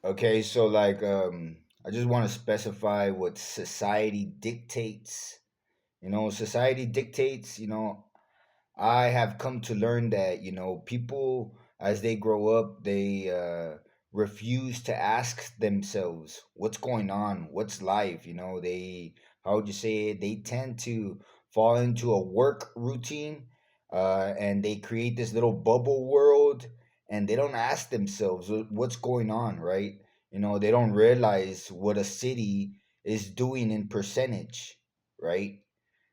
Okay, so I just want to specify what society dictates. Society dictates, I have come to learn that, people as they grow up, they refuse to ask themselves what's going on, what's life, how would you say it? They tend to fall into a work routine, and they create this little bubble world, and they don't ask themselves what's going on, right? They don't realize what a city is doing in percentage, right?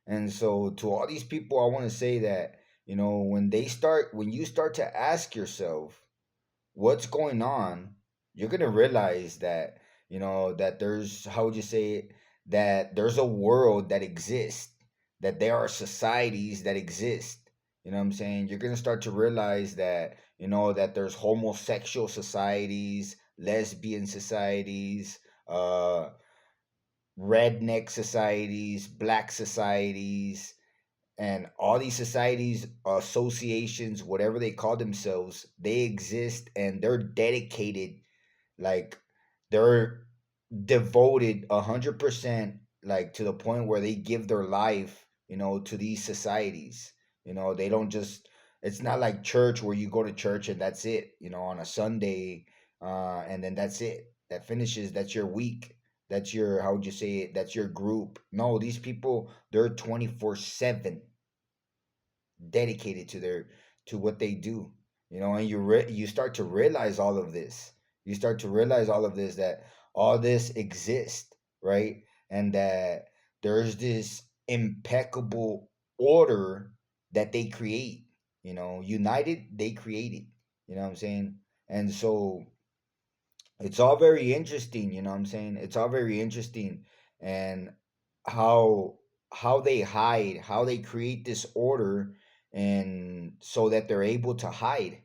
And so to all these people, I want to say that, when you start to ask yourself what's going on, you're going to realize that, that there's, how would you say it, that there's a world that exists, that there are societies that exist. You know what I'm saying? You're going to start to realize that, that there's homosexual societies, lesbian societies, uh, redneck societies, black societies, and all these societies, associations, whatever they call themselves, they exist and they're dedicated, like they're devoted 100%, like to the point where they give their life, to these societies. They don't just, it's not like church where you go to church and that's it, on a Sunday, and then that's it. That finishes, that's your week. That's your, how would you say it? That's your group. No, these people, they're 24/7 dedicated to what they do. And you start to realize all of this. You start to realize all of this, that all this exists, right? And that there's this impeccable order that they create. United, they created. You know what I'm saying? And so it's all very interesting. You know what I'm saying? It's all very interesting. And how they hide, how they create this order, and so that they're able to hide,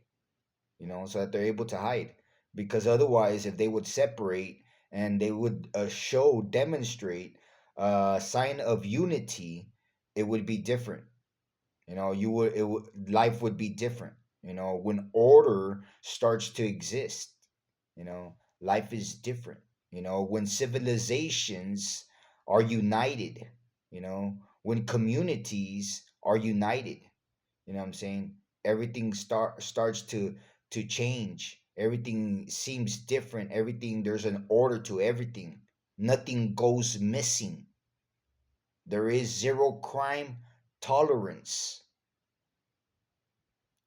so that they're able to hide. Because otherwise, if they would separate and they would demonstrate a sign of unity, it would be different. Life would be different. When order starts to exist, you know life is different. When civilizations are united, when communities are united, what I'm saying, everything starts to change. Everything seems different. Everything, there's an order to everything. Nothing goes missing. There is zero crime tolerance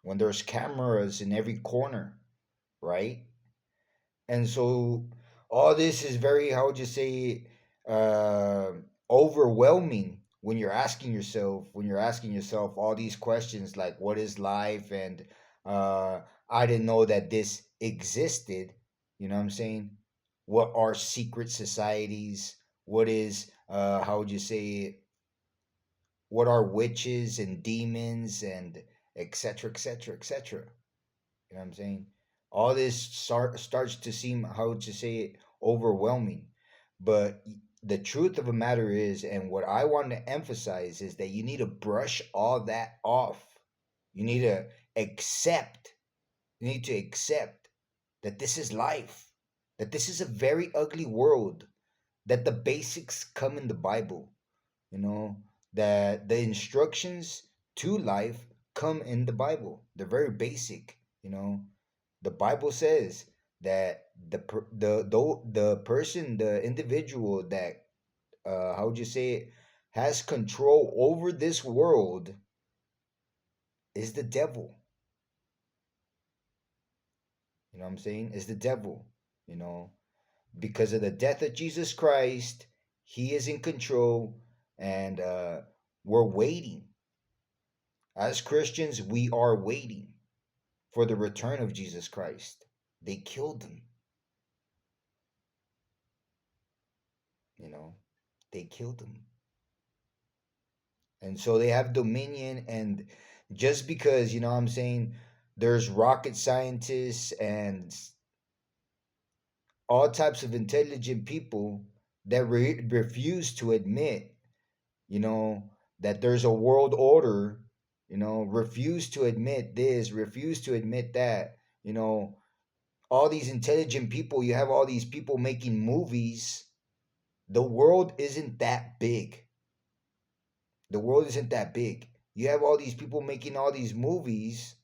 when there's cameras in every corner, right? And so all this is very, how would you say, uh, overwhelming when you're asking yourself all these questions, like what is life, and uh, I didn't know that this existed. You know what I'm saying? What are secret societies? What is, how would you say it, what are witches and demons, and etc., etc., etc.? You know what I'm saying? All this starts to seem, how to say it, overwhelming. But the truth of the matter is, and what I want to emphasize, is that you need to brush all that off. You need to accept, you need to accept that this is life, that this is a very ugly world, that the basics come in the Bible, you know, that the instructions to life come in the Bible. They're very basic, the Bible says that the person, the individual that, how would you say it, has control over this world is the devil. You know what I'm saying? Is the devil. You know, because of the death of Jesus Christ, he is in control, and we're waiting. As Christians, we are waiting for the return of Jesus Christ. They killed him, you know, they killed him. And so they have dominion. And just because, what I'm saying, there's rocket scientists and all types of intelligent people that refuse to admit, you know, that there's a world order, refuse to admit this, refuse to admit that, you know, all these intelligent people, you have all these people making movies. The world isn't that big. The world isn't that big. You have all these people making all these movies,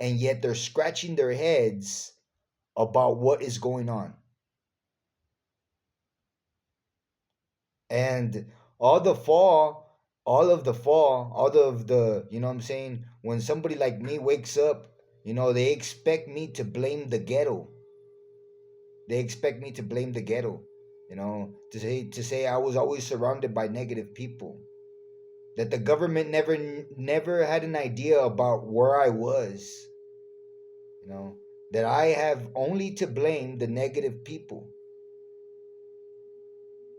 and yet they're scratching their heads about what is going on. And all the fall, all of the, you know what I'm saying? When somebody like me wakes up, they expect me to blame the ghetto. They expect me to blame the ghetto, to say I was always surrounded by negative people. That the government never had an idea about where I was, you know, that I have only to blame the negative people,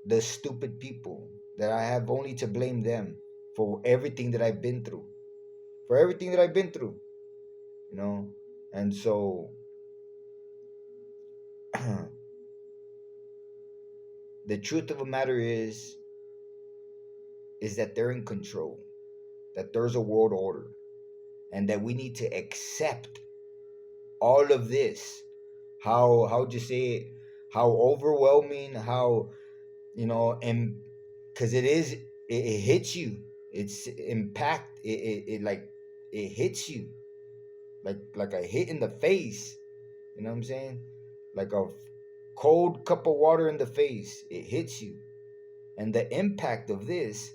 the stupid people, that I have only to blame them for everything that I've been through. For everything that I've been through, you know? And so the truth of the matter is that they're in control, that there's a world order, and that we need to accept all of this. How do you say it? How overwhelming, how, and because it hits you. It's impact. It like it hits you like a hit in the face. You know what I'm saying? Like a cold cup of water in the face. It hits you, and the impact of this,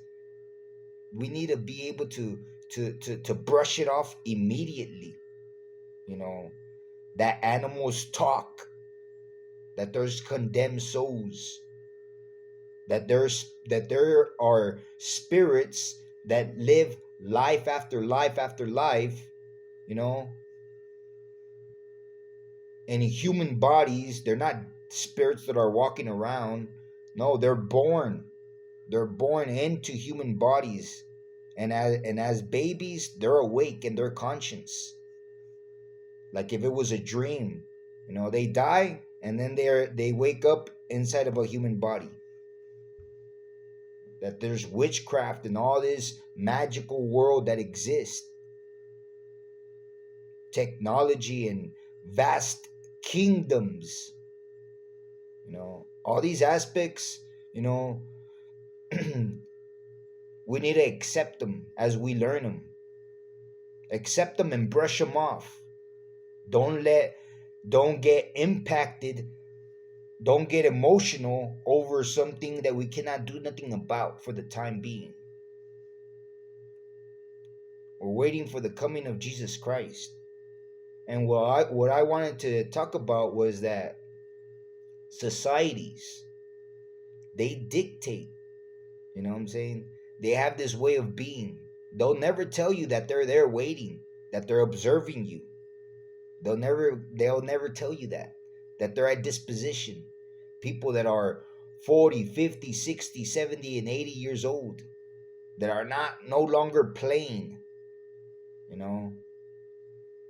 we need to be able to brush it off immediately. You know that animals talk, that there's condemned souls, that there are spirits that live life after life after life, you know, in human bodies. They're not spirits that are walking around. No, they're born into human bodies, and as babies, they're awake in their conscience, like if it was a dream. They die, and then they wake up inside of a human body. That there's witchcraft and all this magical world that exists, technology and vast kingdoms, all these aspects, you know we need to accept them as we learn them. Accept them and brush them off. Don't get impacted. Don't get emotional over something that we cannot do nothing about for the time being. We're waiting for the coming of Jesus Christ. And what I wanted to talk about was that societies, they dictate, you know what I'm saying? They have this way of being. They'll never tell you that they're there waiting, that they're observing you. They'll never tell you that they're at disposition. People that are 40, 50, 60, 70, and 80 years old, that are no longer playing,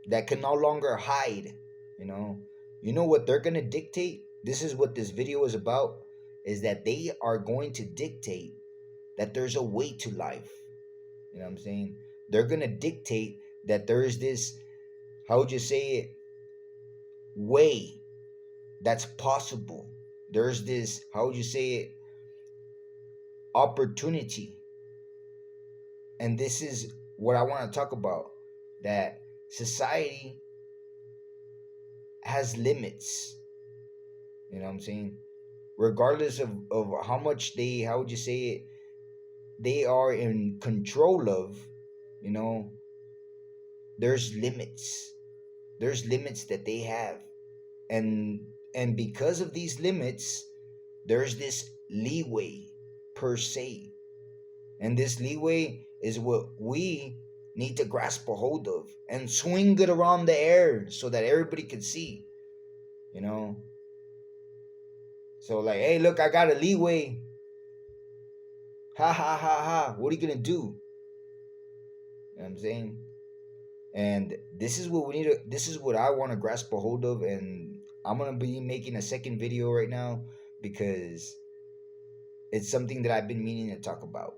that can no longer hide, what they're going to dictate. This is what this video is about, is that they are going to dictate that there's a way to life. You know what I'm saying? They're going to dictate that there is this, how would you say it, way that's possible. There's this, how would you say it, opportunity. And this is what I want to talk about, that society has limits. You know what I'm saying? Regardless of how much how would you say it, they are in control of, there's limits. There's limits that they have. And because of these limits, there's this leeway per se. And this leeway is what we need to grasp a hold of and swing it around the air so that everybody can see, So like, hey, look, I got a leeway. Ha ha ha ha. What are you gonna do? You know what I'm saying? And this is what we need to, this is what I want to grasp a hold of. And I'm gonna be making a second video right now because it's something that I've been meaning to talk about.